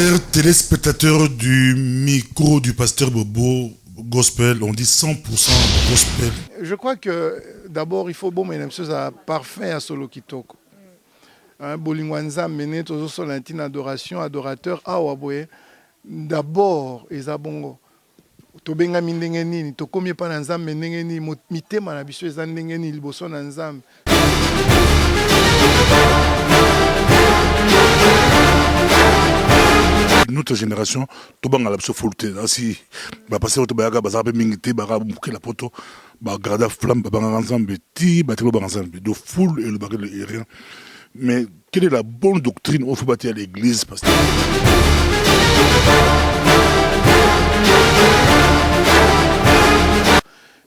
Chers téléspectateurs du micro du pasteur Bobo Gospel, on dit 100% Gospel. Je crois que d'abord il faut bon mais chose à parfait à solo kitoko. Bolingwanza mené toujours sur l'intime adoration adorateur awaboye. D'abord ezabongo. Tobenga mindenge nini tokomi pa na nzambe ndenge nini mitema na biso eza ndenge nini liboso na nzambe. Notre génération, tout le monde a l'absolu. Si va passer au Tobaga, va zapper mingité, va bouquer la poto, va garder la flamme, va banger ensemble, ti, va tirer ensemble, de foule et le bagage et rien. Mais quelle est la bonne doctrine où il faut bâtir l'église, pasteur?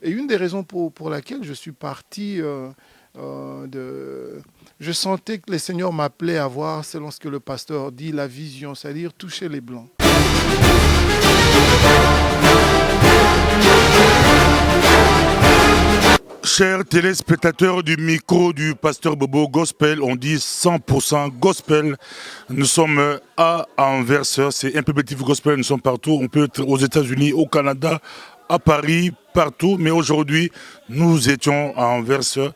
Et une des raisons pour laquelle je suis parti je sentais que le Seigneur m'appelait à voir, selon ce que le pasteur dit, la vision, c'est-à-dire toucher les blancs. Chers téléspectateurs du micro du pasteur Bobo Gospel, on dit 100% Gospel. Nous sommes à Anvers, c'est un peu petit Gospel, nous sommes partout. On peut être aux États-Unis, au Canada, à Paris, partout. Mais aujourd'hui, nous étions à Anvers,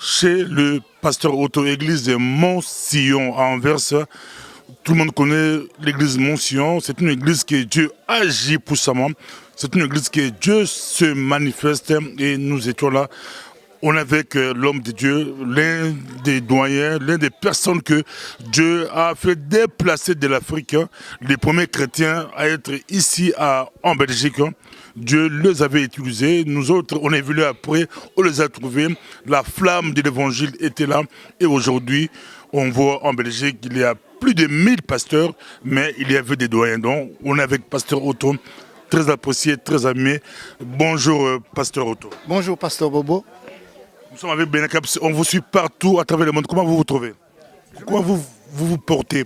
chez le pasteur auto-église de Mont-Sillon à Anvers. Tout le monde connaît l'église Mont-Sillon. C'est une église que Dieu agit puissamment. C'est une église que Dieu se manifeste. Et nous étions là. On est avec l'homme de Dieu, l'un des doyens, l'un des personnes que Dieu a fait déplacer de l'Afrique. Les premiers chrétiens à être ici en Belgique. Dieu les avait utilisés. Nous autres, on est venus après, on les a trouvés. La flamme de l'évangile était là. Et aujourd'hui, on voit en Belgique qu'il y a plus de 1000 pasteurs, mais il y avait des doyens. Donc, on est avec Pasteur Otto, très apprécié, très aimé. Bonjour, Pasteur Otto. Bonjour, Pasteur Bobo. Nous sommes avec Benakap. On vous suit partout à travers le monde. Comment vous vous trouvez? Comment vous portez?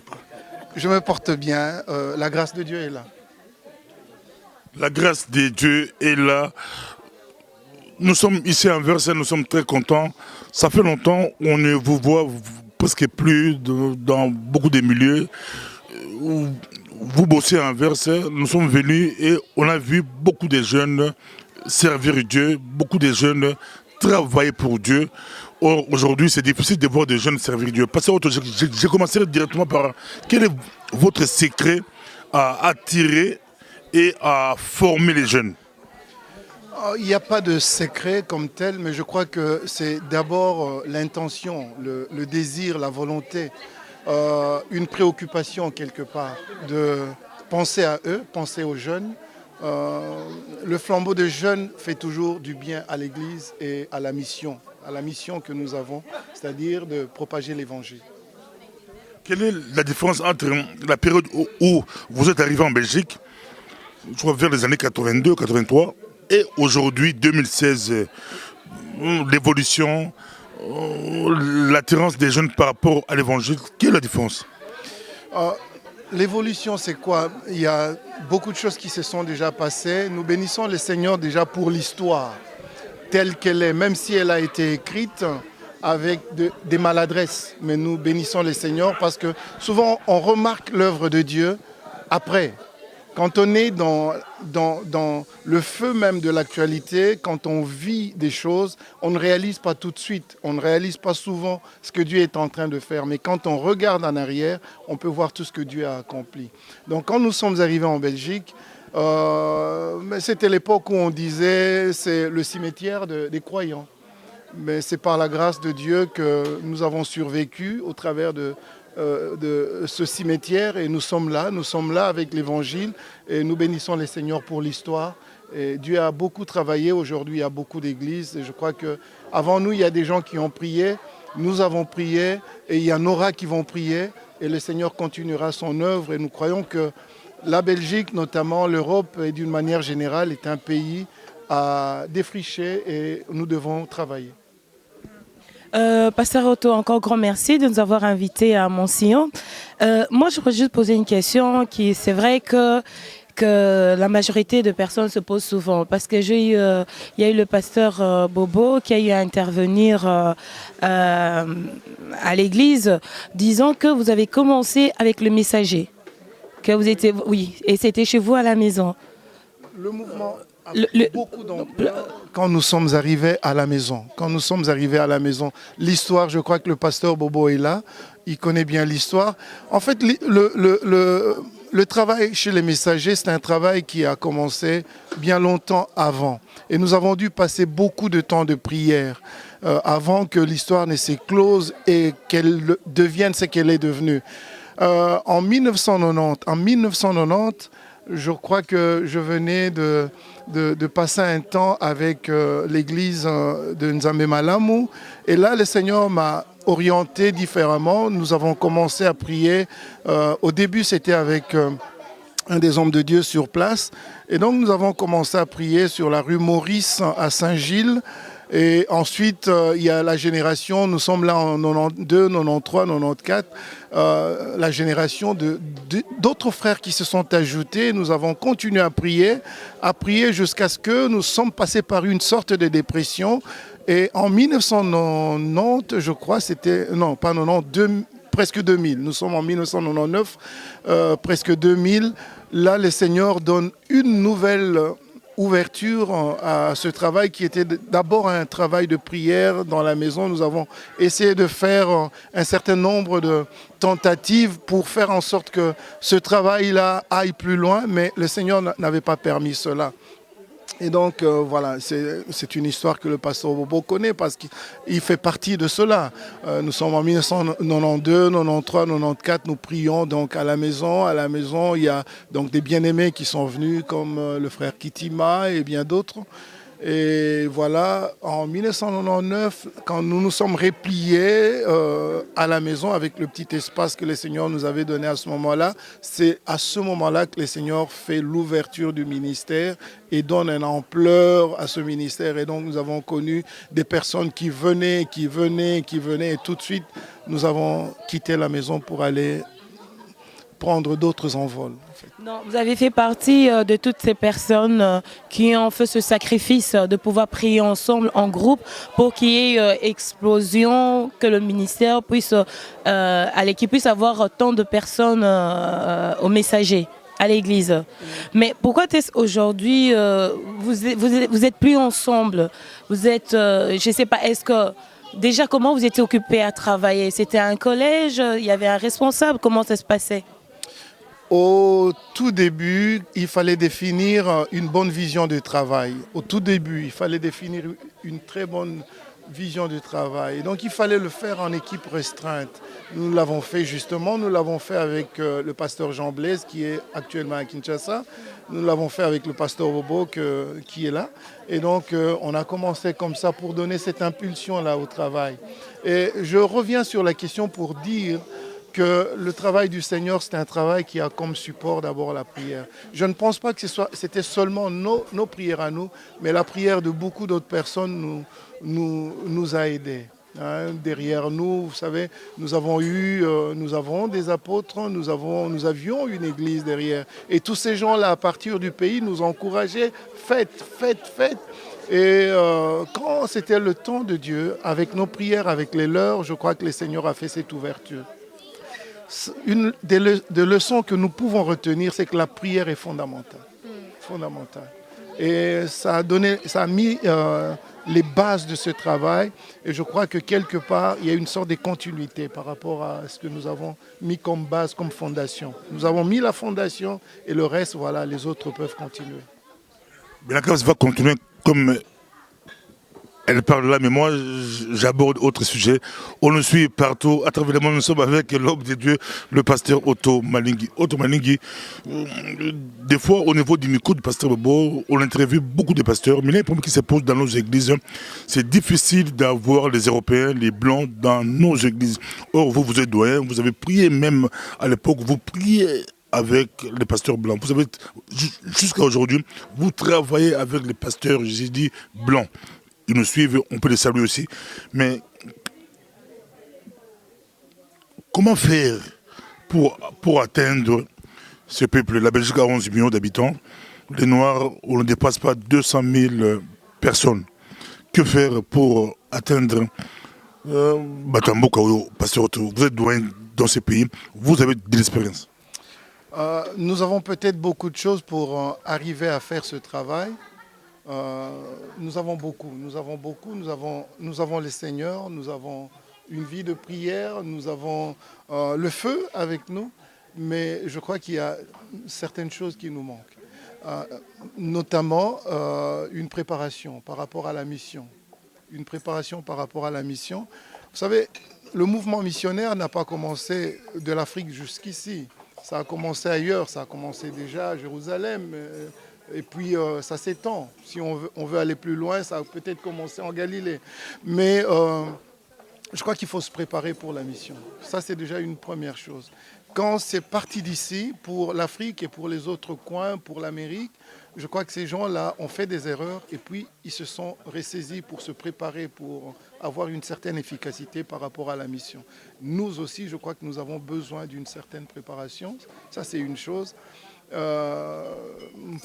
Je me porte bien. La grâce de Dieu est là. La grâce de Dieu est là. Nous sommes ici à Anvers, nous sommes très contents. Ça fait longtemps qu'on ne vous voit presque plus dans beaucoup de milieux. Vous bossez à Anvers, nous sommes venus et on a vu beaucoup de jeunes servir Dieu, beaucoup de jeunes travailler pour Dieu. Or, aujourd'hui, c'est difficile de voir des jeunes servir Dieu. Parce que j'ai commencé directement par quel est votre secret à attirer et à former les jeunes? Il n'y a pas de secret comme tel, mais je crois que c'est d'abord l'intention, le désir, la volonté, une préoccupation quelque part de penser à eux, penser aux jeunes. Le flambeau des jeunes fait toujours du bien à l'Église et à la mission que nous avons, c'est-à-dire de propager l'Évangile. Quelle est la différence entre la période où vous êtes arrivé en Belgique, je crois vers les années 82, 83, et aujourd'hui, 2016, l'évolution, l'attirance des jeunes par rapport à l'évangile, quelle est la différence? L'évolution, c'est quoi? Il y a beaucoup de choses qui se sont déjà passées. Nous bénissons le Seigneur déjà pour l'histoire telle qu'elle est, même si elle a été écrite avec des maladresses. Mais nous bénissons le Seigneur parce que souvent, on remarque l'œuvre de Dieu après. Quand on est dans le feu même de l'actualité, quand on vit des choses, on ne réalise pas tout de suite, on ne réalise pas souvent ce que Dieu est en train de faire. Mais quand on regarde en arrière, on peut voir tout ce que Dieu a accompli. Donc quand nous sommes arrivés en Belgique, c'était l'époque où on disait c'est le cimetière des croyants. Mais c'est par la grâce de Dieu que nous avons survécu au travers de ce cimetière et nous sommes là avec l'évangile et nous bénissons les seigneurs pour l'histoire. Et Dieu a beaucoup travaillé, aujourd'hui il y a beaucoup d'églises et je crois qu'avant nous il y a des gens qui ont prié, nous avons prié et il y en aura qui vont prier et le Seigneur continuera son œuvre et nous croyons que la Belgique, notamment l'Europe et d'une manière générale est un pays à défricher et nous devons travailler. Pasteur Otto, encore grand merci de nous avoir invités à Mont-Sillon. Moi, je voudrais juste poser une question qui, c'est vrai que la majorité de personnes se posent souvent. Parce que il y a eu le pasteur Bobo qui a eu à intervenir à l'église, disant que vous avez commencé avec le messager. que vous étiez, oui, et c'était chez vous à la maison. Le mouvement a Le- pris le- beaucoup d'ampleur quand nous sommes arrivés à la maison. Quand nous sommes arrivés à la maison, l'histoire, je crois que le pasteur Bobo est là, il connaît bien l'histoire. En fait, le travail chez les messagers, c'est un travail qui a commencé bien longtemps avant. Et nous avons dû passer beaucoup de temps de prière avant que l'histoire ne s'éclose et qu'elle devienne ce qu'elle est devenue. En 1990, je crois que je venais de passer un temps avec l'église de Nzambe Malamu. Et là, le Seigneur m'a orienté différemment. Nous avons commencé à prier. Au début, c'était avec un des hommes de Dieu sur place. Et donc, nous avons commencé à prier sur la rue Maurice à Saint-Gilles. Et ensuite, il y a la génération, nous sommes là en 92, 93, 94, la génération d'autres frères qui se sont ajoutés. Nous avons continué à prier jusqu'à ce que nous sommes passés par une sorte de dépression. Et en 1990, je crois, non, pas 90, presque 2000. Nous sommes en 1999, presque 2000. Là, le Seigneur donne une nouvelle ouverture à ce travail qui était d'abord un travail de prière dans la maison. Nous avons essayé de faire un certain nombre de tentatives pour faire en sorte que ce travail-là aille plus loin, mais le Seigneur n'avait pas permis cela. Et donc, voilà, c'est une histoire que le pasteur Bobo connaît parce qu'il fait partie de cela. Nous sommes en 1992, 93, 94, nous prions donc à la maison. À la maison, il y a donc des bien-aimés qui sont venus comme le frère Kitima et bien d'autres. Et voilà, en 1999, quand nous nous sommes repliés à la maison avec le petit espace que le Seigneur nous avait donné à ce moment-là, c'est à ce moment-là que le Seigneur fait l'ouverture du ministère et donne une ampleur à ce ministère. Et donc nous avons connu des personnes qui venaient, et tout de suite nous avons quitté la maison pour aller prendre d'autres envols. Non, vous avez fait partie de toutes ces personnes qui ont fait ce sacrifice de pouvoir prier ensemble, en groupe, pour qu'il y ait explosion, que le ministère puisse, qu'il puisse avoir tant de personnes aux messagers à l'église. Mais pourquoi aujourd'hui vous êtes plus ensemble? Vous êtes, je ne sais pas, est-ce que déjà comment vous étiez occupé à travailler? C'était un collège, il y avait un responsable, comment ça se passait? Au tout début, il fallait définir une bonne vision de travail. Au tout début, il fallait définir une très bonne vision du travail. Et donc, il fallait le faire en équipe restreinte. Nous l'avons fait justement. Nous l'avons fait avec le pasteur Jean Blaise, qui est actuellement à Kinshasa. Nous l'avons fait avec le pasteur Bobo, qui est là. Et donc, on a commencé comme ça pour donner cette impulsion-là au travail. Et je reviens sur la question pour dire que le travail du Seigneur, c'est un travail qui a comme support d'abord la prière. Je ne pense pas que c'était seulement nos prières à nous, mais la prière de beaucoup d'autres personnes nous a aidés. Derrière nous, vous savez, nous avons des apôtres, nous avions une église derrière. Et tous ces gens-là, à partir du pays, nous encourageaient, faites. Et quand c'était le temps de Dieu, avec nos prières, avec les leurs, je crois que le Seigneur a fait cette ouverture. Une des leçons que nous pouvons retenir, c'est que la prière est fondamentale. Et ça a mis les bases de ce travail. Et je crois que quelque part, il y a une sorte de continuité par rapport à ce que nous avons mis comme base, comme fondation. Nous avons mis la fondation et le reste, voilà, les autres peuvent continuer. Bien, la classe va continuer comme elle parle là, mais moi j'aborde autre sujet. On nous suit partout, à travers le monde. Nous sommes avec l'homme de Dieu, le pasteur Otto Malingi. Otto Malingi, des fois au niveau du micro du pasteur Bobo, on interviewe beaucoup de pasteurs, mais il y a un problème qui se pose dans nos églises. C'est difficile d'avoir les Européens, les Blancs dans nos églises. Or, vous êtes doyen, vous avez prié même à l'époque, vous priez avec les pasteurs blancs. Vous avez, jusqu'à aujourd'hui, vous travaillez avec les pasteurs, j'ai dit, blancs. Ils nous suivent, on peut les saluer aussi. Mais comment faire pour atteindre ce peuple? La Belgique a 11 millions d'habitants. Les Noirs, on ne dépasse pas 200 000 personnes. Que faire pour atteindre Batambo, pasteur Otto, vous êtes doyen dans ces pays, vous avez de l'expérience. Nous avons peut-être beaucoup de choses pour arriver à faire ce travail. Nous avons beaucoup, nous avons les seigneurs, nous avons une vie de prière, nous avons le feu avec nous, mais je crois qu'il y a certaines choses qui nous manquent, notamment une préparation par rapport à la mission. Une préparation par rapport à la mission. Vous savez, le mouvement missionnaire n'a pas commencé de l'Afrique jusqu'ici. Ça a commencé ailleurs, ça a commencé déjà à Jérusalem. Et puis ça s'étend. Si on veut aller plus loin, ça a peut-être commencé en Galilée. Mais je crois qu'il faut se préparer pour la mission. Ça, c'est déjà une première chose. Quand c'est parti d'ici, pour l'Afrique et pour les autres coins, pour l'Amérique, je crois que ces gens-là ont fait des erreurs et puis ils se sont ressaisis pour se préparer, pour avoir une certaine efficacité par rapport à la mission. Nous aussi, je crois que nous avons besoin d'une certaine préparation. Ça, c'est une chose.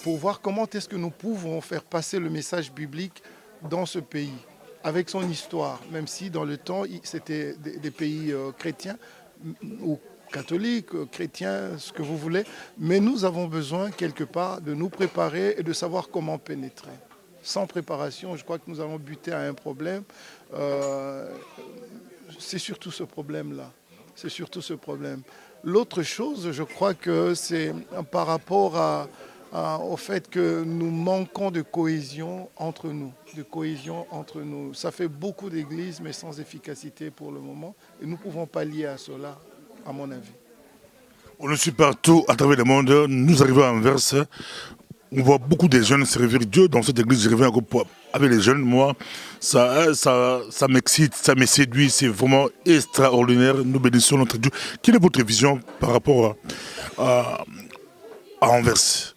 Pour voir comment est-ce que nous pouvons faire passer le message biblique dans ce pays, avec son histoire, même si dans le temps, c'était des pays chrétiens ou catholiques, chrétiens, ce que vous voulez, mais nous avons besoin quelque part de nous préparer et de savoir comment pénétrer. Sans préparation, je crois que nous allons buter à un problème. C'est surtout ce problème-là. C'est surtout ce problème. L'autre chose, je crois que c'est par rapport au fait que nous manquons de cohésion entre nous. Ça fait beaucoup d'églises, mais sans efficacité pour le moment. Et nous pouvons pallier à cela, à mon avis. On le suit partout à travers le monde. Nous arrivons à Anvers. On voit beaucoup de jeunes servir Dieu dans cette église. Je reviens avec les jeunes. Moi, ça m'excite, ça me séduit. C'est vraiment extraordinaire. Nous bénissons notre Dieu. Quelle est votre vision par rapport à Anvers?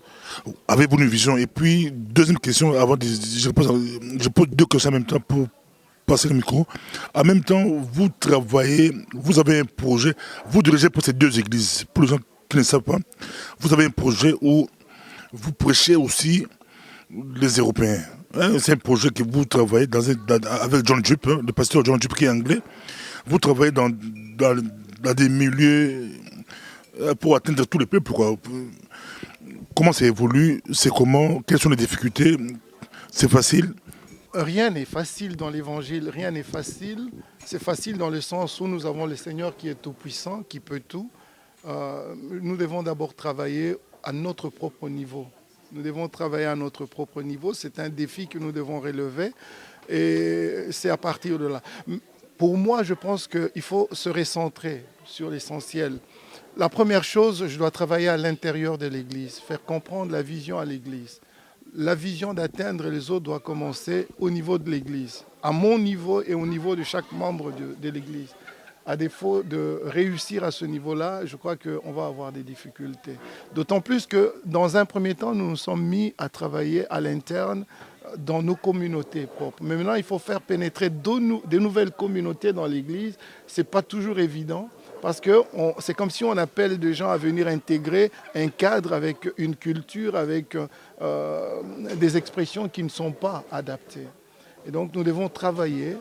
Avez-vous une vision? Et puis, deuxième question, je pose deux questions en même temps pour passer le micro. En même temps, vous travaillez, vous avez un projet, vous dirigez pour ces deux églises. Pour les gens qui ne savent pas, vous avez un projet où vous prêchez aussi les Européens. C'est un projet que vous travaillez avec John Jupp, le pasteur John Jupp qui est anglais. Vous travaillez dans des milieux pour atteindre tous les peuples. Comment ça évolue? C'est comment? Quelles sont les difficultés? C'est facile? Rien n'est facile dans l'évangile, rien n'est facile. C'est facile dans le sens où nous avons le Seigneur qui est tout-puissant, qui peut tout. Nous devons d'abord travailler à notre propre niveau. Nous devons travailler à notre propre niveau. C'est un défi que nous devons relever et c'est à partir de là. Pour moi, je pense qu'il faut se recentrer sur l'essentiel. La première chose, je dois travailler à l'intérieur de l'Église, faire comprendre la vision à l'Église. La vision d'atteindre les autres doit commencer au niveau de l'Église, à mon niveau et au niveau de chaque membre de l'Église. À défaut de réussir à ce niveau-là, je crois qu'on va avoir des difficultés. D'autant plus que, dans un premier temps, nous nous sommes mis à travailler à l'interne dans nos communautés propres. Mais maintenant, il faut faire pénétrer de nouvelles communautés dans l'Église. Ce n'est pas toujours évident. Parce que c'est comme si on appelle des gens à venir intégrer un cadre avec une culture, avec des expressions qui ne sont pas adaptées. Et donc nous devons travailler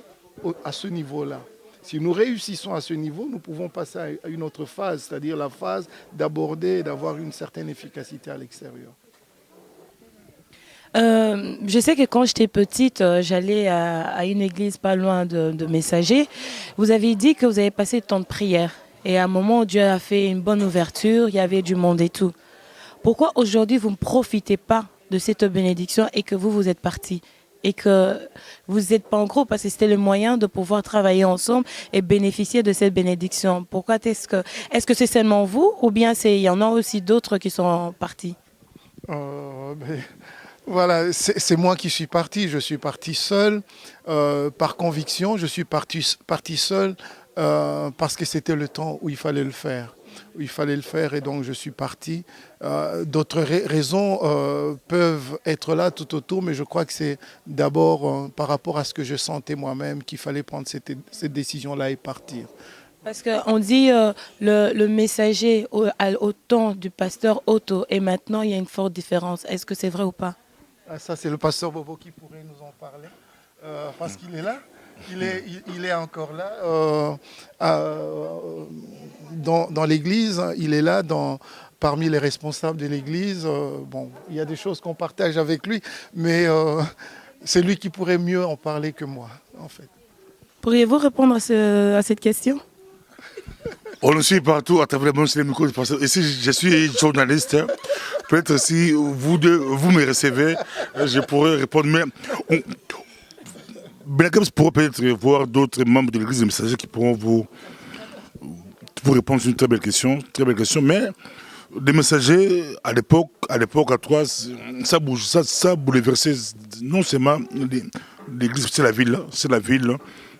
à ce niveau-là. Si nous réussissons à ce niveau, nous pouvons passer à une autre phase, c'est-à-dire la phase d'aborder et d'avoir une certaine efficacité à l'extérieur. Je sais que quand j'étais petite, j'allais à une église pas loin de Messager. Vous avez dit que vous avez passé le temps de prière. Et à un moment, Dieu a fait une bonne ouverture, il y avait du monde et tout. Pourquoi aujourd'hui, vous ne profitez pas de cette bénédiction et que vous êtes partis et que vous n'êtes pas en groupe parce que c'était le moyen de pouvoir travailler ensemble et bénéficier de cette bénédiction? Pourquoi est-ce que c'est seulement vous ou bien il y en a aussi d'autres qui sont partis? Voilà, c'est moi qui suis parti. Je suis parti seul par conviction. Je suis parti seul parce que c'était le temps où il fallait le faire. Et donc je suis parti. D'autres raisons peuvent être là tout autour, mais je crois que c'est d'abord par rapport à ce que je sentais moi-même qu'il fallait prendre cette décision-là et partir. Parce qu'on dit le messager au temps du pasteur Otto et maintenant il y a une forte différence. Est-ce que c'est vrai ou pas? Ça c'est le pasteur Bobo qui pourrait nous en parler parce qu'il est là. Il est encore là dans l'église, il est là parmi les responsables de l'Église. Bon, il y a des choses qu'on partage avec lui, mais c'est lui qui pourrait mieux en parler que moi, en fait. Pourriez-vous répondre à cette question? On le suit partout à travers le monde sur les micros. Et si je suis journaliste, peut-être si vous deux, vous me recevez, je pourrais répondre. Mais Benakams pourrait peut-être voir d'autres membres de l'Église des messagers qui pourront vous répondre sur une très belle question. Mais les messagers, à l'époque, à Troyes, ça bouleversait non seulement l'Église, c'est la ville.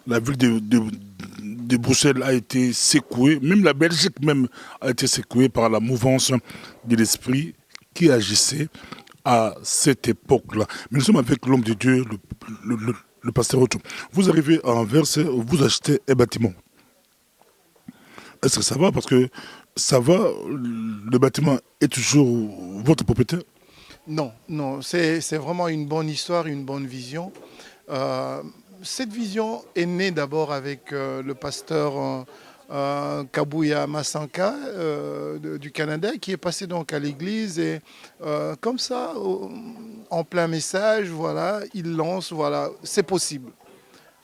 La ville de Bruxelles a été secouée, même la Belgique même a été secouée par la mouvance de l'esprit qui agissait à cette époque-là. Mais nous sommes avec l'homme de Dieu, le pasteur Otto. Vous arrivez à Anvers, vous achetez un bâtiment. Est-ce que ça va? Parce que ça va, le bâtiment est toujours votre propriété? Non, c'est vraiment une bonne histoire, une bonne vision. Cette vision est née d'abord avec le pasteur Kabuya Masanka du Canada, qui est passé donc à l'église et comme ça, en plein message, voilà, il lance, voilà, c'est possible.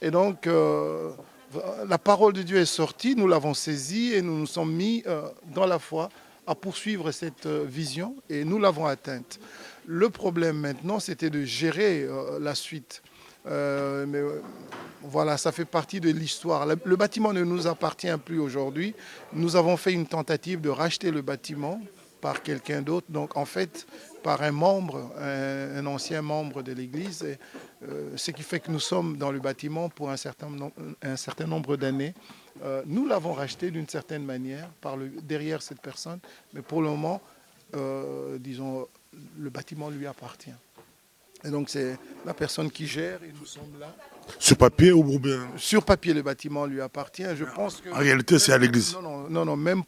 Et donc, la parole de Dieu est sortie, nous l'avons saisie et nous nous sommes mis dans la foi à poursuivre cette vision et nous l'avons atteinte. Le problème maintenant, c'était de gérer la suite. Mais voilà, ça fait partie de l'histoire. Le bâtiment ne nous appartient plus aujourd'hui. Nous avons fait une tentative de racheter le bâtiment par quelqu'un d'autre, donc en fait par un membre, un ancien membre de l'Église, ce qui fait que nous sommes dans le bâtiment pour un certain nombre d'années. Nous l'avons racheté d'une certaine manière derrière cette personne, mais pour le moment, disons, le bâtiment lui appartient. Et donc c'est la personne qui gère et nous sommes là. Sur papier ou bien? Sur papier, le bâtiment lui appartient. Je pense que... En réalité, c'est à l'église. Non, même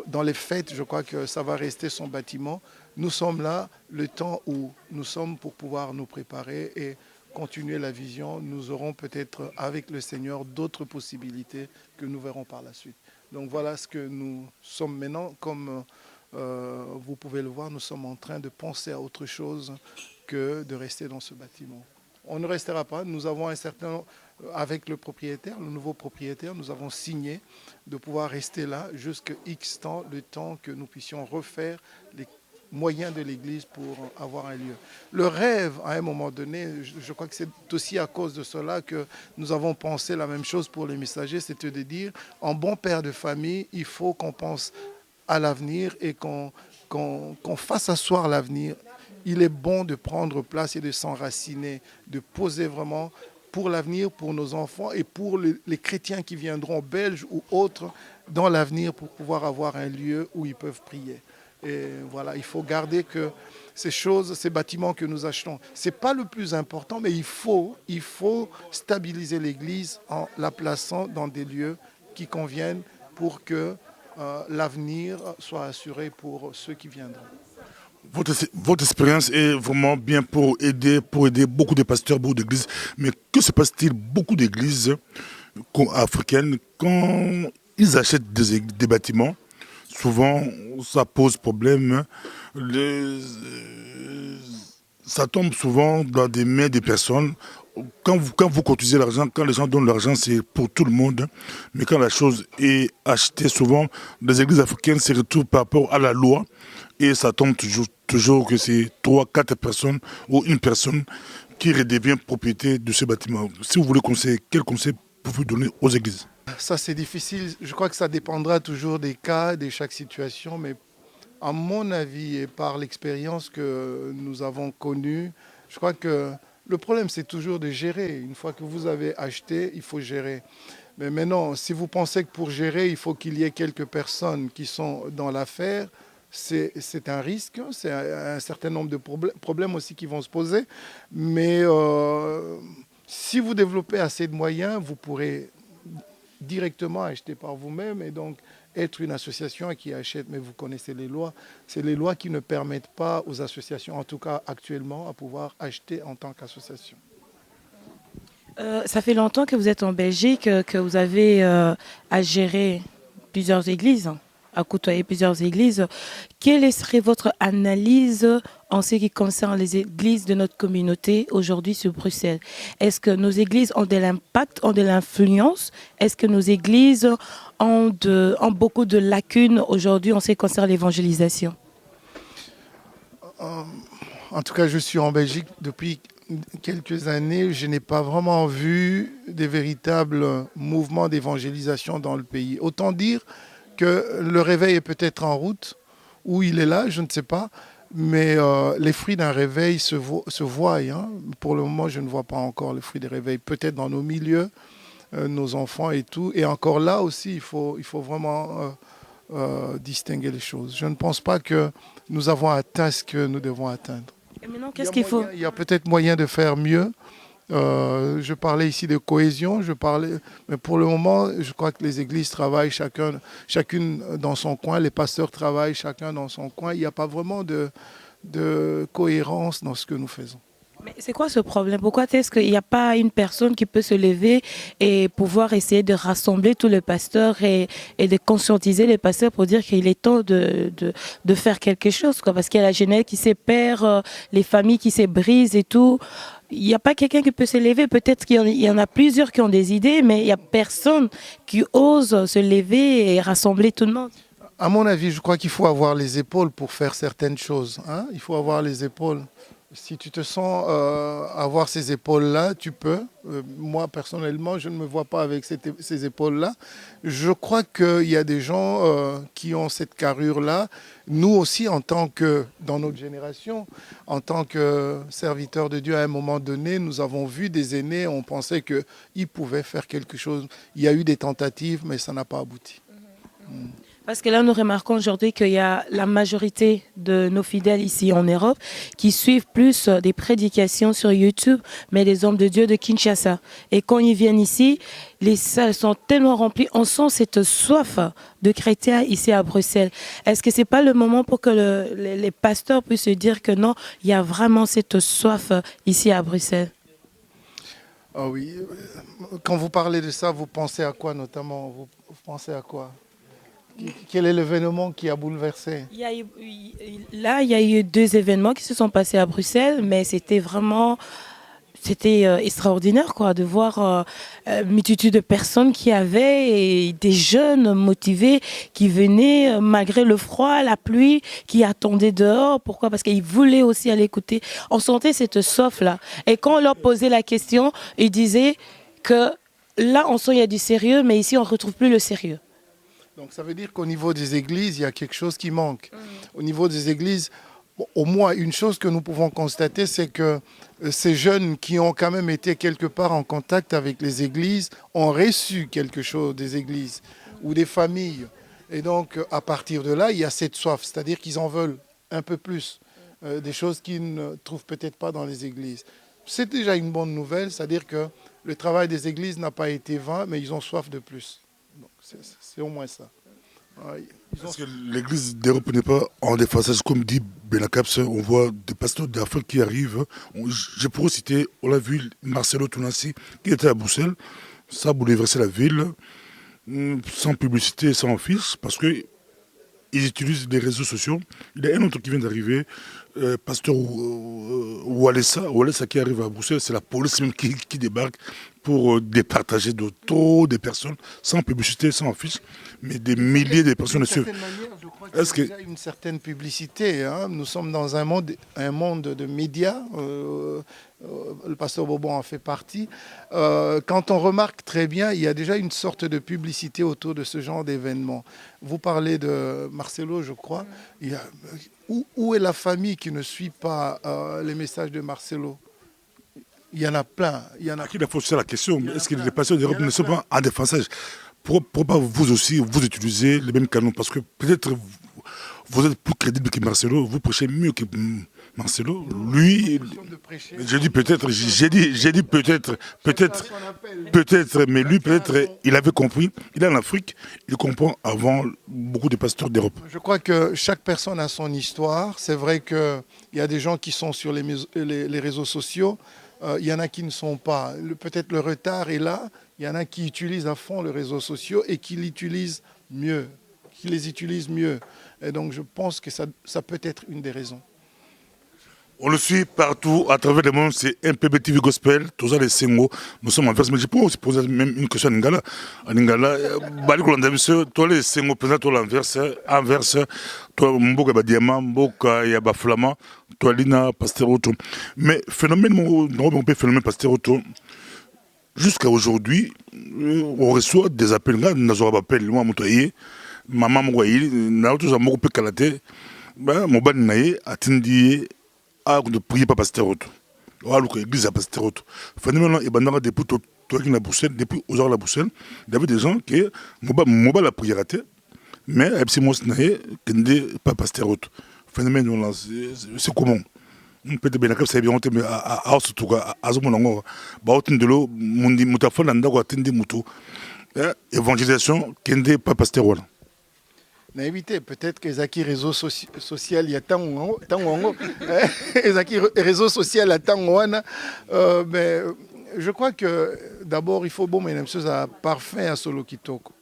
dans les fêtes, je crois que ça va rester son bâtiment. Nous sommes là, le temps où nous sommes pour pouvoir nous préparer et continuer la vision. Nous aurons peut-être avec le Seigneur d'autres possibilités que nous verrons par la suite. Donc voilà ce que nous sommes maintenant. Comme vous pouvez le voir, nous sommes en train de penser à autre chose que de rester dans ce bâtiment. On ne restera pas. Nous avons avec le propriétaire, le nouveau propriétaire, nous avons signé de pouvoir rester là jusqu'à X temps, le temps que nous puissions refaire les moyens de l'Église pour avoir un lieu. Le rêve, à un moment donné, je crois que c'est aussi à cause de cela que nous avons pensé la même chose pour les messagers, c'était de dire, en bon père de famille, il faut qu'on pense à l'avenir et qu'on fasse asseoir l'avenir. Il est bon de prendre place et de s'enraciner, de poser vraiment pour l'avenir, pour nos enfants et pour les chrétiens qui viendront, belges ou autres, dans l'avenir pour pouvoir avoir un lieu où ils peuvent prier. Et voilà, il faut garder que ces bâtiments que nous achetons, ce n'est pas le plus important, mais il faut stabiliser l'Église en la plaçant dans des lieux qui conviennent pour que l'avenir soit assuré pour ceux qui viendront. Votre expérience est vraiment bien pour aider beaucoup de pasteurs, beaucoup d'églises. Mais que se passe-t-il beaucoup d'églises africaines quand ils achètent des bâtiments? Souvent, ça pose problème. Ça tombe souvent dans des mains des personnes. Quand vous cotisez l'argent, quand les gens donnent l'argent, c'est pour tout le monde. Mais quand la chose est achetée, souvent, les églises africaines se retrouvent par rapport à la loi. Et ça tombe toujours que c'est 3-4 personnes ou une personne qui redevient propriété de ce bâtiment. Si vous voulez conseiller, quel conseil pouvez-vous donner aux églises? Ça, c'est difficile. Je crois que ça dépendra toujours des cas, de chaque situation. Mais à mon avis et par l'expérience que nous avons connue, je crois que le problème, c'est toujours de gérer. Une fois que vous avez acheté, il faut gérer. Mais maintenant, si vous pensez que pour gérer, il faut qu'il y ait quelques personnes qui sont dans l'affaire, c'est un risque, c'est un certain nombre de problèmes aussi qui vont se poser. Mais si vous développez assez de moyens, vous pourrez directement acheter par vous-même et donc être une association qui achète. Mais vous connaissez les lois. C'est les lois qui ne permettent pas aux associations, en tout cas actuellement, à pouvoir acheter en tant qu'association. Ça fait longtemps que vous êtes en Belgique, que vous avez à gérer plusieurs églises. à côtoyer plusieurs églises. Quelle serait votre analyse en ce qui concerne les églises de notre communauté aujourd'hui sur Bruxelles? Est-ce que nos églises ont de l'impact, ont de l'influence? Est-ce que nos églises ont beaucoup de lacunes aujourd'hui en ce qui concerne l'évangélisation? En tout cas, je suis en Belgique depuis quelques années. Je n'ai pas vraiment vu des véritables mouvements d'évangélisation dans le pays. Autant dire que le réveil est peut-être en route, ou il est là, je ne sais pas. Mais les fruits d'un réveil se voient. Hein. Pour le moment, je ne vois pas encore les fruits des réveils. Peut-être dans nos milieux, nos enfants et tout. Et encore là aussi, il faut vraiment distinguer les choses. Je ne pense pas que nous avons atteint ce que nous devons atteindre. Et maintenant, qu'est-ce qu'il faut? Il y a peut-être moyen de faire mieux. Je parlais ici de cohésion, mais pour le moment, je crois que les églises travaillent chacune dans son coin, les pasteurs travaillent chacun dans son coin. Il n'y a pas vraiment de cohérence dans ce que nous faisons. Mais c'est quoi ce problème? Pourquoi est-ce qu'il n'y a pas une personne qui peut se lever et pouvoir essayer de rassembler tous les pasteurs et de conscientiser les pasteurs pour dire qu'il est temps de faire quelque chose, quoi? Parce qu'il y a la jeunesse qui se perd, les familles qui se brisent et tout. Il n'y a pas quelqu'un qui peut se lever. Peut-être qu'il y en a plusieurs qui ont des idées, mais il n'y a personne qui ose se lever et rassembler tout le monde. À mon avis, je crois qu'il faut avoir les épaules pour faire certaines choses. Hein. Il faut avoir les épaules. Si tu te sens avoir ces épaules-là, tu peux. Moi, personnellement, je ne me vois pas avec ces épaules-là. Je crois qu'il y a des gens qui ont cette carrure-là. Nous aussi, dans notre génération, en tant que serviteurs de Dieu, à un moment donné, nous avons vu des aînés, on pensait qu'ils pouvaient faire quelque chose. Il y a eu des tentatives, mais ça n'a pas abouti. Parce que là, nous remarquons aujourd'hui qu'il y a la majorité de nos fidèles ici en Europe qui suivent plus des prédications sur YouTube, mais des hommes de Dieu de Kinshasa. Et quand ils viennent ici, les salles sont tellement remplies. On sent cette soif de chrétiens ici à Bruxelles. Est-ce que ce n'est pas le moment pour que les pasteurs puissent se dire que non, il y a vraiment cette soif ici à Bruxelles? Ah oui. Quand vous parlez de ça, vous pensez à quoi notamment? Vous pensez à quoi? Quel est l'événement qui a bouleversé? Il y a eu 2 événements qui se sont passés à Bruxelles, mais c'était extraordinaire quoi, de voir une multitude de personnes qui avaient, et des jeunes motivés qui venaient malgré le froid, la pluie, qui attendaient dehors. Pourquoi? Parce qu'ils voulaient aussi aller écouter. On sentait cette soif-là. Et quand on leur posait la question, ils disaient que là, on sent qu'il y a du sérieux, mais ici, on ne retrouve plus le sérieux. Donc ça veut dire qu'au niveau des églises, il y a quelque chose qui manque. Au niveau des églises, au moins une chose que nous pouvons constater, c'est que ces jeunes qui ont quand même été quelque part en contact avec les églises ont reçu quelque chose des églises ou des familles. Et donc à partir de là, il y a cette soif, c'est-à-dire qu'ils en veulent un peu plus, des choses qu'ils ne trouvent peut-être pas dans les églises. C'est déjà une bonne nouvelle, c'est-à-dire que le travail des églises n'a pas été vain, mais ils ont soif de plus. Donc, c'est au moins ça. Parce que l'église d'Europe n'est pas en déphasage, comme dit Benacaps. On voit des pasteurs d'Afrique qui arrivent. Je pourrais citer, on l'a vu, Marcelo Tounassi, qui était à Bruxelles. Ça a bouleversé la ville, sans publicité, sans fiche, parce qu'ils utilisent les réseaux sociaux. Il y a un autre qui vient d'arriver, pasteur Walesa qui arrive à Bruxelles. C'est la police même qui débarque pour départager des personnes, sans publicité, sans affiche, mais des milliers de personnes le suivent. Je crois qu'il y a une certaine publicité. Hein. Nous sommes dans un monde de médias. Le pasteur Bobon en fait partie. Quand on remarque très bien, il y a déjà une sorte de publicité autour de ce genre d'événement. Vous parlez de Marcelo, je crois. Où est la famille qui ne suit pas les messages de Marcelo? Il y en a plein. Il faut se poser la question, est-ce que les pasteurs d'Europe ne sont pas en déphasage? Pourquoi vous aussi, vous utilisez les mêmes canaux? Parce que peut-être vous êtes plus crédible que Marcelo, vous prêchez mieux que Marcelo. Lui, j'ai dit peut-être, mais lui peut-être, il avait compris, il est en Afrique, il comprend avant beaucoup de pasteurs d'Europe. Je crois que chaque personne a son histoire. C'est vrai qu'il y a des gens qui sont sur les réseaux sociaux. Il y en a qui ne sont pas. Peut-être le retard est là. Il y en a qui utilisent à fond les réseaux sociaux et qui l'utilisent mieux qui les utilisent mieux. Et donc je pense que ça peut être une des raisons. On le suit partout, à travers le monde, c'est MPB TV Gospel, tous les Sengo. Nous sommes en verse, mais je peux aussi poser même une question à Ningala. À Ningala, toi les Sengo, présent, toi l'enverse, toi Mboka Diamant, Mboka Yaba Flamand, toi Lina Pasteroto. Mais phénomène, on peut phénomène Pasteroto. Jusqu'à aujourd'hui, on reçoit des appels. Nous avons appelé, moi, Moutoye, maman Mouaïli, nous avons tous un peu calaté. Mon ban naïe, attendu. Ah, de prier pas pasteur auto. Ah, l'église a pasteur auto. Finalement, il y a des poutres qui na Bruxelles, depuis aux heures la Bruxelles, il y avait des gens qui m'ont la prière raté, mais si moi c'est qui n'est pas pasteur auto. Finalement, c'est comment? Peut-être bien que c'est bien, mais à surtout à ce moment-là, bah autant de l'eau, mon dit mutafon landa quoi, tindi mutu. Évangélisation qui n'est pas pasteur auto. Na évité peut-être que les réseaux sociaux il y a tant les réseaux sociaux à tant mais je crois que d'abord il faut bon une chose à parfait à solo kitoko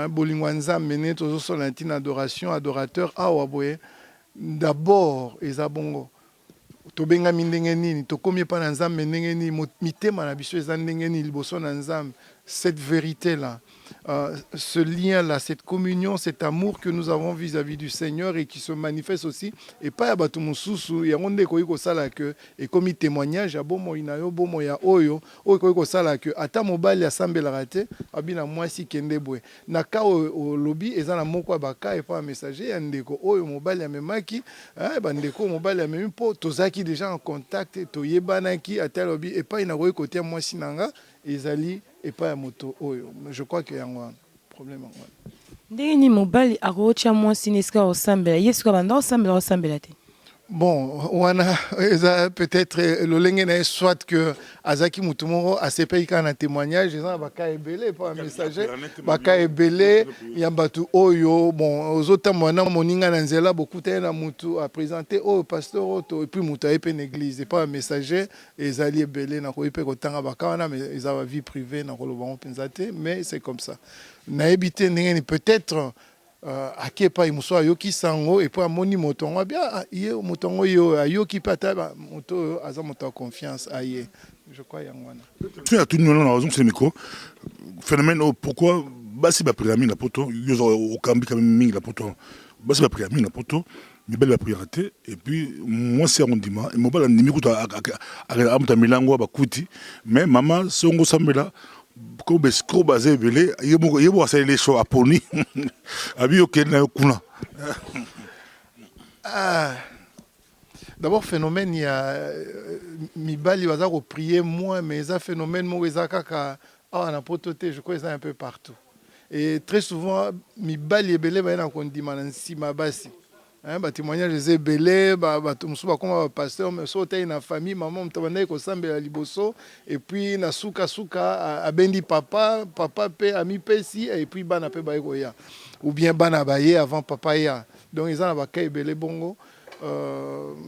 bolingwanza mené tous sur l'intime adoration adorateur a waboye d'abord les abongo tobenga mindenge nini tokomi pa na nzambe ndenge nini mitema na biso eza ndenge nini liboso na nzambe cette vérité là. Ce lien-là, cette communion, cet amour que nous avons vis-à-vis du Seigneur et qui se manifeste aussi, et pas à Batumususu, et on est sala que, et comme il témoignage, à Bomo Inayo, Bomo ya Oyo, Oyo sala que, à ta mobile ya Sambe la raté, Abina moi si Kendebwe. Naka au lobby, et zana moko baka, et pas un messager, un ndeko, Oyo mobile ya memaki, bandeko mobile ya même po, tozaki déjà en contact, toyebanaki, à tel lobby, et pas inagoy côté moi sinanga, ezali et pas à moto. Je crois qu'il y a un problème. Ndeni mobali arocha moi sineska osambela yesuka banda osambela osambela te. Bon, wana peut-être le lengena soit que Azaki Mutumoro a ses pays quand un témoignage, ils ont baka ebele pas un messager, baka ebele yambatu oyo bon aux autres mona moninga nanzela beaucoup tena mutu a présenté au pasteur auto et puis mutu a épé église et pas un messager et zali ebele na ko épé ko tanga baka wana mais ils ont vie privée na ko lo bon pensate mais c'est comme ça. Na ebité ngeni peut-être akepa imuso ayoki sango et puis amoni motongo bien ye motongo yo ayoki pata moto aza moto confiance aye je crois yangwana tu as tout nous la raison c'est micro phénomène pourquoi basi ba priami na poto yo au kambi quand même mingi la poto basi ba priami na poto mais belle ba priorité et puis moi c'est arrondiment et mo bala ndimi kuta amta milango ba kuti mais maman songo sambela comme escroc basé belé yebo ça les choses à poni abi okena kuna d'abord phénomène il y a mibali baza ko prier moins mais ça phénomène mo ezaka ah na pototé je crois ça un peu partout et très souvent mibali belé ba na kondima na nsima basi témoignage des belé musuba comme pasteur mais sauté na famille maman mtabana ko sambela liboso et puis na suka abendi papa pe ami pesi et puis bana pe ba ko ya ou bien bana baye avant papa ya donc ils ont ba kay belé bongo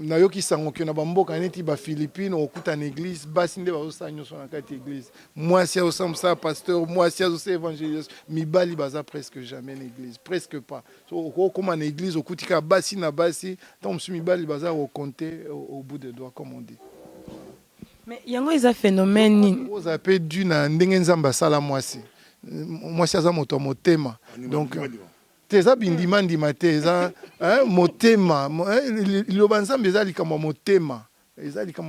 na yoki sango ke na bamboka neti ba Philippines okuta na église basi nde ba osanyo so na kati église moi si osam ça pasteur moi si osé évangéliste mibali baza presque jamais l'église presque pas so comme en église okutika basi na basi donc mibali baza au compter au bout des doigts comme on dit mais yango eza phénomène nini oza pe du na ndenge nzamba sala mwasi aza moto motema donc teza bindima ndima teza motema liloba nzambe eza likambo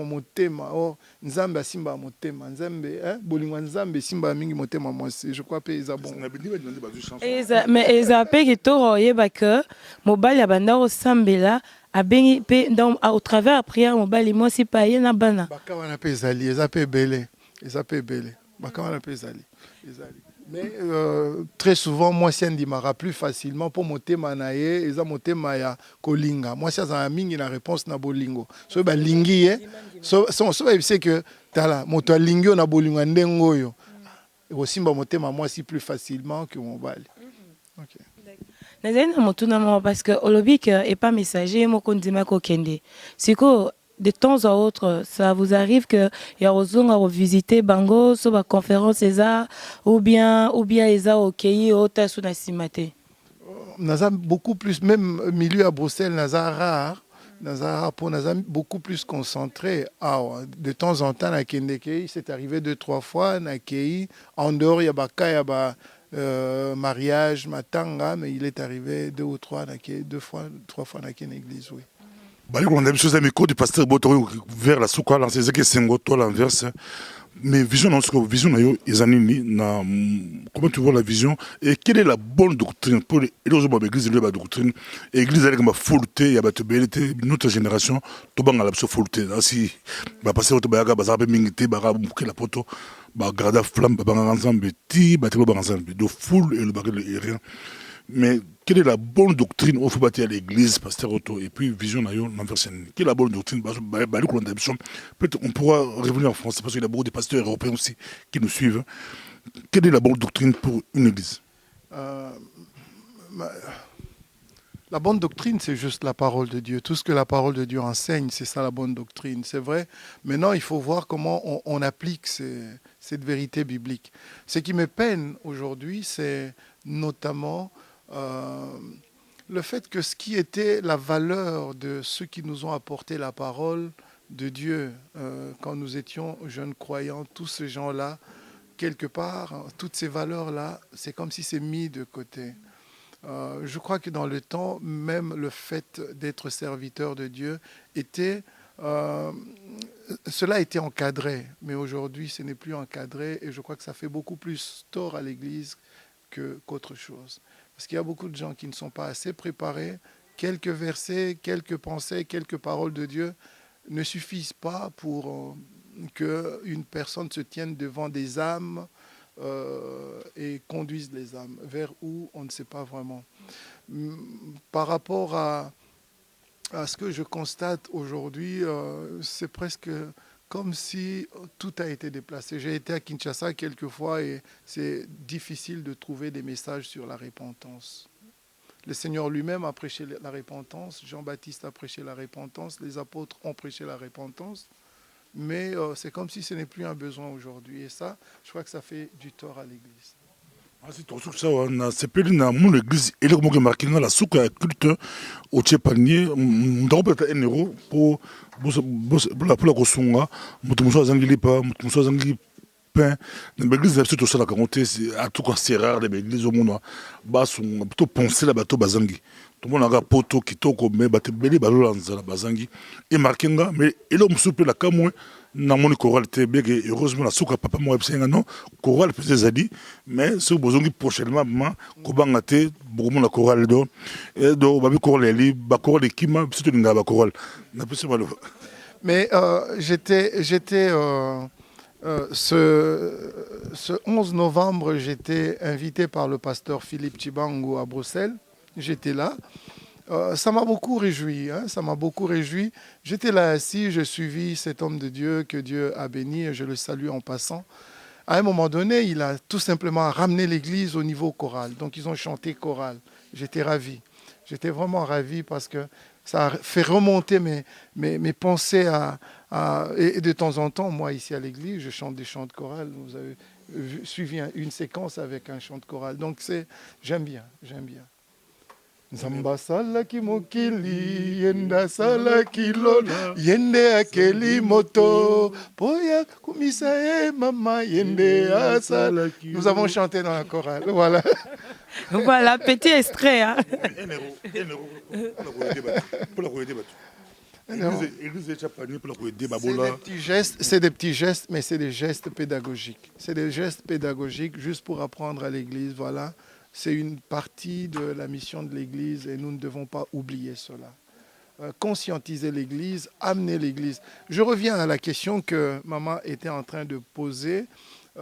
motema oh nzambe asimba motema nzambe bolingwa nzambe simba mingi motema mwasi je crois pe eza bon mais eza pe kitoro yeba que mobali abanda osambela abengi pe donc au travers la prière mobali mwasi pa ye na bana baka wana pe ezali eza pe belé baka wana pe ezali mais très souvent moi si ndimara plus facilement pour motema na ye eza motema ya kolinga moi si za mingi na réponse na bolingo so ba lingi ye so c'est que tala moto lingi na bolingo ndengo yo osimba motema moi si plus facilement que mobali OK nazena motuna mo parce que olobik est pas messager moko ndima ko kende siko de temps à autre, ça vous arrive que y a aux visiter Bango, sur la conférence ESA, ou bien ESA au Kei, au Tasuna Simate. Naza beaucoup plus, même milieu à Bruxelles, Naza rare. Naza pour Naza beaucoup plus concentré. De temps en temps, na Kendekei, c'est arrivé 2-3 fois. Na Kei, en dehors, il y a mariage, matanga, mais il est arrivé 2 ou 3, 3 fois dans l'église, oui. Bali on a des choses à micro du pasteur Botori vers la souka lancé que c'est toi l'inverse. Mais vision non ce vision nayo ezanini na comment tu vois la vision et quelle est la bonne doctrine pour les autres églises de la doctrine église avec ma faulté il y a battu belité notre génération to banga la faulté si ba passer auto baga ba zabe mingité ba buke la poto ba garda flamme ba banga ensemble ti ba tebo banga ensemble de foule et le bagage et rien. Mais quelle est la bonne doctrine au faut bâtir à l'église, pasteur Otto, et puis vision nayo l'enversene. Quelle est la bonne doctrine? Peut-être on pourra revenir en France parce qu'il y a beaucoup de pasteurs européens aussi qui nous suivent. Quelle est la bonne doctrine pour une église? La bonne doctrine, c'est juste la parole de Dieu. Tout ce que la parole de Dieu enseigne, c'est ça la bonne doctrine. C'est vrai. Maintenant, il faut voir comment on applique cette vérité biblique. Ce qui me peine aujourd'hui, c'est notamment le fait que ce qui était la valeur de ceux qui nous ont apporté la parole de Dieu quand nous étions jeunes croyants, tous ces gens-là, quelque part, toutes ces valeurs-là, c'est comme si c'est mis de côté. Je crois que dans le temps, même le fait d'être serviteur de Dieu cela était encadré, mais aujourd'hui ce n'est plus encadré et je crois que ça fait beaucoup plus tort à l'Église qu'autre chose. Parce qu'il y a beaucoup de gens qui ne sont pas assez préparés. Quelques versets, quelques pensées, quelques paroles de Dieu ne suffisent pas pour qu'une personne se tienne devant des âmes et conduise les âmes vers où on ne sait pas vraiment. Par rapport à ce que je constate aujourd'hui, c'est presque comme si tout a été déplacé. J'ai été à Kinshasa quelques fois et c'est difficile de trouver des messages sur la repentance. Le Seigneur lui-même a prêché la repentance, Jean-Baptiste a prêché la repentance, les apôtres ont prêché la repentance, mais c'est comme si ce n'est plus un besoin aujourd'hui. Et ça, je crois que ça fait du tort à l'Église. C'est tout ça, c'est pas une église, et le marqué dans la souka culte au Tchépanier, on doit peut-être un euro pour la Kosunga, Mutumuswa Zangilipa, Mutumuswa Zangi pain. L'église est tout ça, la carotte, à tout cas, c'est rare, l'église au monde, sont plutôt pensé la bateau Bazangi. Tout le monde a un poto qui toko, mais bateau belé, balolanza la Bazangi, et marquinga, mais il a soupe la camoué. Na moni choral te bege heureusement la souka papa mo ebsenga non choral peut zadi mais ce bozongi prochainement kobanga te beaucoup la choral do et do babi choral li ba choral kima surtout nga ba choral na plus malo. Mais ce 11 novembre, j'étais invité par le pasteur Philippe Chibangu à Bruxelles. J'étais là. Ça m'a beaucoup réjoui, ça m'a beaucoup réjoui. J'étais là assis, je suivis cet homme de Dieu que Dieu a béni et je le salue en passant. À un moment donné, il a tout simplement ramené l'église au niveau choral. Donc ils ont chanté choral. J'étais ravi. J'étais vraiment ravi parce que ça a fait remonter mes pensées et de temps en temps, moi ici à l'église, je chante des chants de chorale. Vous avez suivi une séquence avec un chant de chorale. Donc j'aime bien. Zamba salaki mokili, yenda salaki lona, yende akeli moto, poya kumisae mama, yende asalaki. Nous avons chanté dans la chorale, voilà. Voilà, petit extrait. Hein. C'est des petits gestes, mais c'est des gestes pédagogiques. C'est des gestes pédagogiques juste pour apprendre à l'église, voilà. C'est une partie de la mission de l'Église et nous ne devons pas oublier cela. Conscientiser l'Église, amener l'Église. Je reviens à la question que maman était en train de poser tout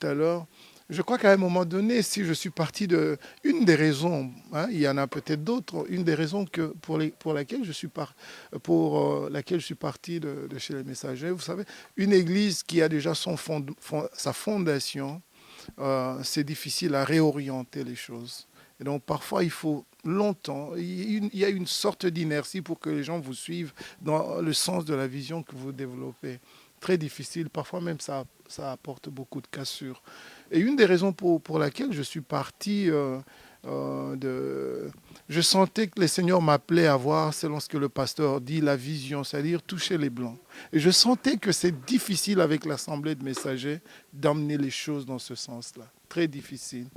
à l'heure. Je crois qu'à un moment donné, si je suis parti de... Une des raisons, il y en a peut-être d'autres, une des raisons pour laquelle je suis parti de chez les messagers, vous savez, une Église qui a déjà sa fondation, c'est difficile à réorienter les choses. Et donc parfois il faut longtemps, il y a une sorte d'inertie pour que les gens vous suivent dans le sens de la vision que vous développez. Très difficile, parfois même ça apporte beaucoup de cassures. Et une des raisons pour laquelle je suis parti Je sentais que le Seigneur m'appelait à voir, selon ce que le pasteur dit, la vision, c'est-à-dire toucher les Blancs. Et je sentais que c'est difficile avec l'Assemblée de messagers d'emmener les choses dans ce sens-là. Très difficile.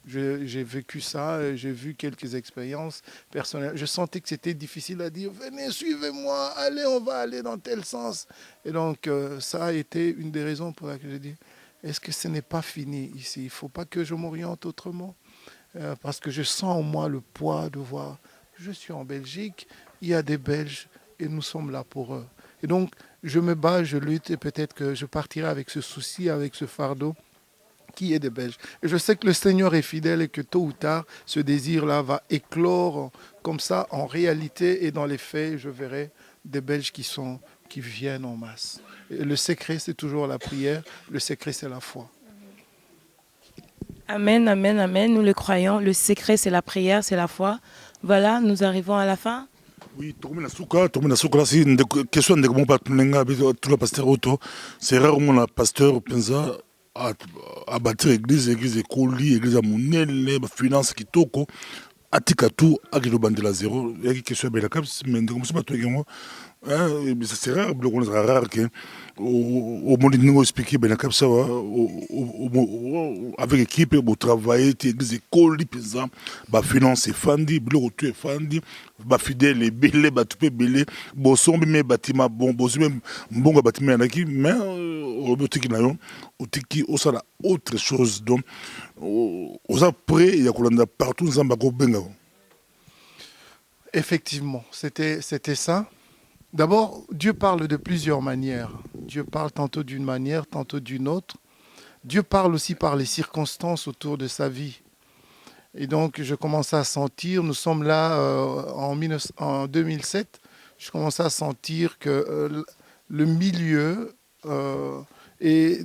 J'ai vécu ça, j'ai vu quelques expériences personnelles. Je sentais que c'était difficile à dire, venez, suivez-moi, allez, on va aller dans tel sens. Et donc, ça a été une des raisons pour laquelle j'ai dit, est-ce que ce n'est pas fini ici? Il ne faut pas que je m'oriente autrement. Parce que je sens en moi le poids de voir, je suis en Belgique, il y a des Belges et nous sommes là pour eux. Et donc, je me bats, je lutte et peut-être que je partirai avec ce souci, avec ce fardeau qui est des Belges. Et je sais que le Seigneur est fidèle et que tôt ou tard, ce désir-là va éclore comme ça en réalité et dans les faits, je verrai des Belges qui viennent en masse. Et le secret, c'est toujours la prière, le secret, c'est la foi. Amen, amen, amen. Nous le croyons. Le secret, c'est la prière, c'est la foi. Voilà, nous arrivons à la fin. Oui, c'est une question de pasteur auto. C'est rarement le pasteur pensa à bâtir l'église école, église à monnaie, finance qui toko. Atika tout, akilo bandela zéro. Il y a une question de la cap, mais comme ça, pas tout également. C'est rare, c'est rare que au monde nous expliquer ben cap ça avec équipe au travail des écoles par ba finance fandi bloc tu fandi ba fidèle et belé ba tout belé bo sombi mais bâtiment bon même bon bâtiment là qui mais au boutique là au tiki au ça autre chose donc aux après il y a qu'on partout dans ba benga. Effectivement, c'était ça. D'abord, Dieu parle de plusieurs manières. Dieu parle tantôt d'une manière, tantôt d'une autre. Dieu parle aussi par les circonstances autour de sa vie. Et donc, je commençais à sentir, nous sommes là en 2007, je commençais à sentir que le milieu et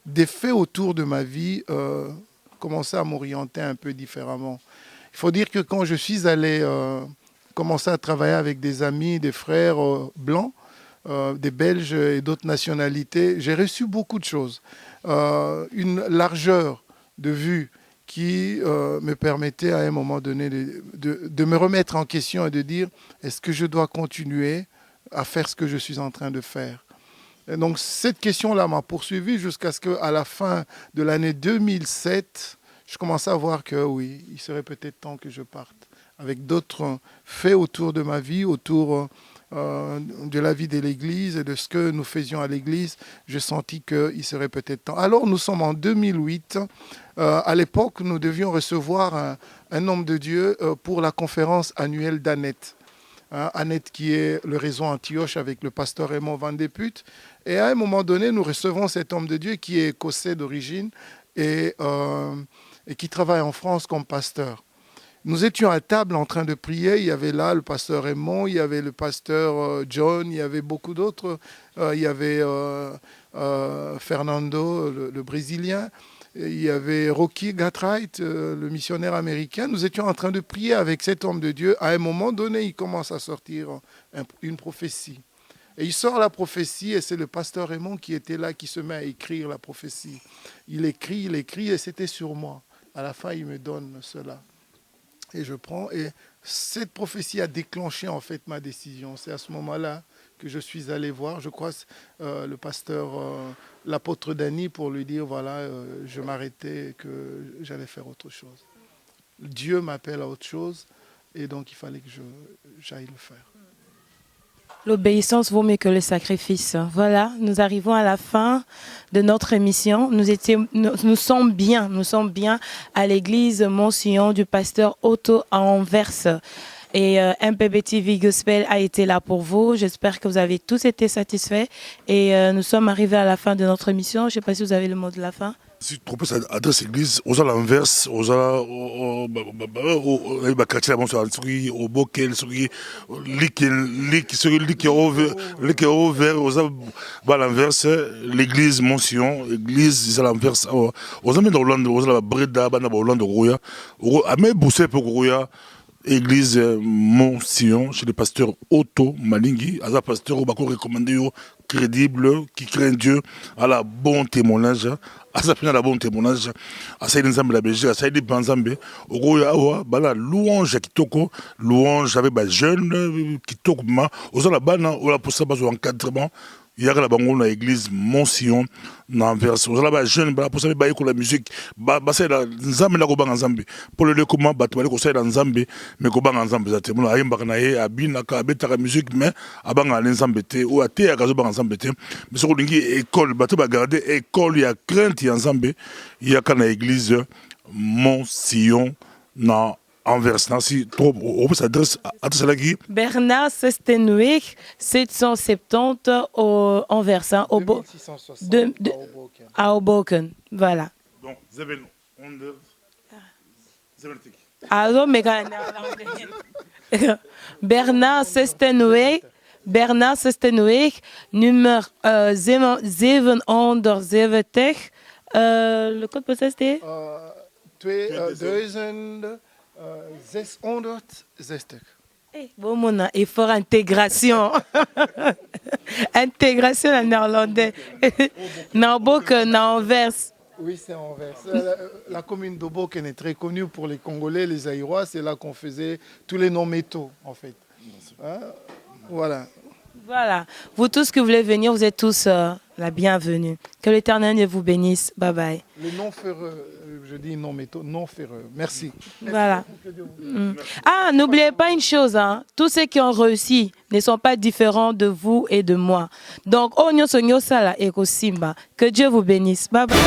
des faits autour de ma vie commençaient à m'orienter un peu différemment. Il faut dire que quand je suis allé commencer à travailler avec des amis, des frères blancs, des Belges et d'autres nationalités, j'ai reçu beaucoup de choses. Une largeur de vue qui me permettait à un moment donné de me remettre en question et de dire est-ce que je dois continuer à faire ce que je suis en train de faire? Et donc cette question-là m'a poursuivi jusqu'à ce qu'à la fin de l'année 2007, je commençais à voir que oui, il serait peut-être temps que je parte. Avec d'autres faits autour de ma vie, autour de la vie de l'Église et de ce que nous faisions à l'Église, j'ai senti qu'il serait peut-être temps. Alors nous sommes en 2008. À l'époque, nous devions recevoir un homme de Dieu pour la conférence annuelle d'Annette. Annette qui est le réseau Antioche avec le pasteur Raymond Van de Putte. Et à un moment donné, nous recevons cet homme de Dieu qui est écossais d'origine et qui travaille en France comme pasteur. Nous étions à table en train de prier. Il y avait là le pasteur Raymond, il y avait le pasteur John, il y avait beaucoup d'autres. Il y avait Fernando, le Brésilien. Il y avait Rocky Gatright, le missionnaire américain. Nous étions en train de prier avec cet homme de Dieu. À un moment donné, il commence à sortir une prophétie. Et il sort la prophétie et c'est le pasteur Raymond qui était là, qui se met à écrire la prophétie. Il écrit et c'était sur moi. À la fin, il me donne cela. Et je prends, et cette prophétie a déclenché en fait ma décision. C'est à ce moment-là que je suis allé voir, je crois, le pasteur, l'apôtre Dany, pour lui dire, voilà, je m'arrêtais, que j'allais faire autre chose. Dieu m'appelle à autre chose, et donc il fallait que j'aille le faire. L'obéissance vaut mieux que le sacrifice. Voilà, nous arrivons à la fin de notre émission. Nous sommes bien à l'église Mont-Sion du pasteur Otto à Anvers. Et MPB TV Gospel a été là pour vous. J'espère que vous avez tous été satisfaits. Et nous sommes arrivés à la fin de notre émission. Je ne sais pas si vous avez le mot de la fin. Si tu proposes adresse église, aux l'Anvers, aux quartiers au Bokel, aux l'Anvers, l'église Mont-Sion, l'église à l'Anvers, aux amis d'Hollande, aux la Breda, Hollande, Roya, à même Boussé pour Roya, église Mont-Sion, chez le pasteur Otto Malingi, un pasteur au bako recommandé, crédible, qui craint Dieu, à la bon témoignage, à sa la bon témoignage, à sa nzambe la Belgique, à sa banzambe, au goya bala louange kitoko, louange avec ba jeune kitoko ma, aux la bana, au la pour ça bas encadrement. Il y a la bango na église Mont-Sion na Anvers. Aux la ba jeune bala pour ça ba la musique, ba ça la nzambe la goba nzambe. Pour le comment ba to ko ça la nzambe, mais goba nzambe za te. Mo ayemba na ye abina ka beta la musique mais abanga nzambe te ou ate ya kazo ba nzambe te. Mais sur lingi école, ba to ba garder école ya crainte ya nzambe, il y a kana église Mont-Sion na Anvers. Si trop on s'adresse à tout cela qui Bernard Sestenweg, 770 au Anvers, hein, 2660 à Hoboken. Voilà. donc Zeven onder Zeventik. Alors, Bernard Sestenweg, numéro 770. Le code postal c'était 2660. bon, mon effort intégration. Intégration en néerlandais. Hoboken, Anvers. Oui, c'est Anvers. La commune d'Hoboken est très connue pour les Congolais, les Aïrois. C'est là qu'on faisait tous les non-métaux, en fait. Hein? Voilà. Voilà. Vous tous qui voulez venir, vous êtes tous la bienvenue. Que l'Éternel vous bénisse. Bye bye. Les non-ferreux, je dis non-métaux, non-ferreux. Merci. Voilà. Ah, n'oubliez pas une chose, hein. Tous ceux qui ont réussi ne sont pas différents de vous et de moi. Donc, que Dieu vous bénisse. Bye bye.